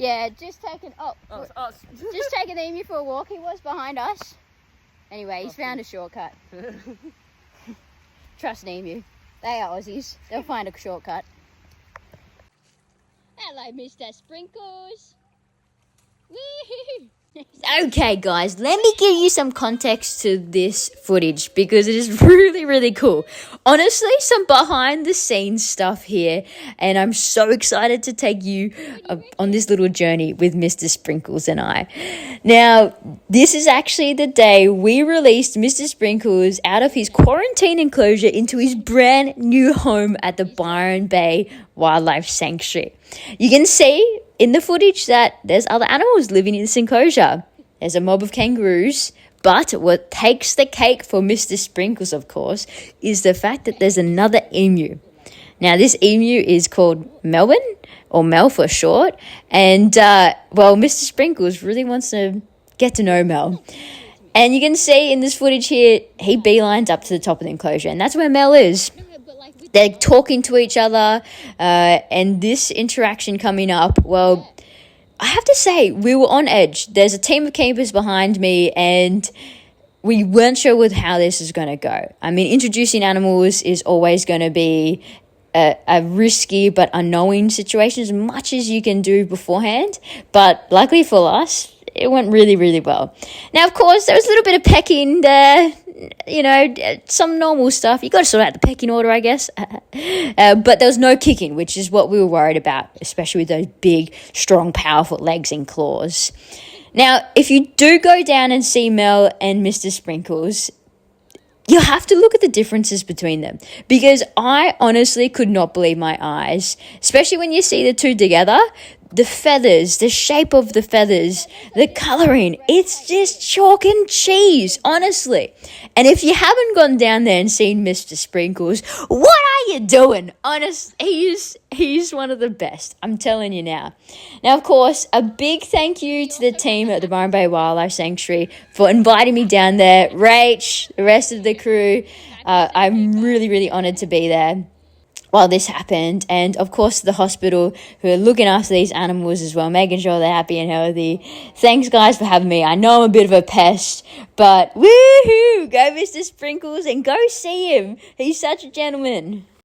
Yeah, just taking It's us. just taking the emu for a walk. He was behind us. Anyway, he's found a shortcut. Trust an emu. They are Aussies. They'll find a shortcut. Hello, Mr. Sprinkles. Woo-hoo. Okay, guys, let me give you some context to this footage because it is really, really cool. Honestly, some behind the scenes stuff here, and I'm so excited to take you on this little journey with Mr. Sprinkles and I. Now, this is actually the day we released Mr. Sprinkles out of his quarantine enclosure into his brand new home at the Byron Bay Wildlife Sanctuary. You can see in the footage that there's other animals living in this enclosure. There's a mob of kangaroos, but what takes the cake for Mr. Sprinkles, of course, is the fact that there's another emu. Now, this emu is called Melbourne, or Mel for short, and, Mr. Sprinkles really wants to get to know Mel. And you can see in this footage here, he beelines up to the top of the enclosure, and that's where Mel is. They're talking to each other, and this interaction coming up, well, I have to say, we were on edge. There's a team of keepers behind me, and we weren't sure with how this is going to go. I mean, introducing animals is always going to be a risky but unknowing situation as much as you can do beforehand. But luckily for us, it went really, really well. Now, of course, there was a little bit of pecking there, some normal stuff. You got to sort out the pecking order, I guess. But there was no kicking, which is what we were worried about, especially with those big, strong, powerful legs and claws. Now, if you do go down and see Mel and Mr. Sprinkles, you have to look at the differences between them, because I honestly could not believe my eyes, especially when you see the two together. The feathers, the shape of the feathers, the colouring, it's just chalk and cheese, honestly. And if you haven't gone down there and seen Mr. Sprinkles, what are you doing? Honestly, he's one of the best, I'm telling you now. Now, of course, a big thank you to the team at the Byron Bay Wildlife Sanctuary for inviting me down there. Rach, the rest of the crew, I'm really, really honoured to be there while this happened, and of course the hospital who are looking after these animals as well, making sure they're happy and healthy. Thanks, guys, for having me. I know I'm a bit of a pest, but woohoo, go Mr. Sprinkles and go see him. He's such a gentleman.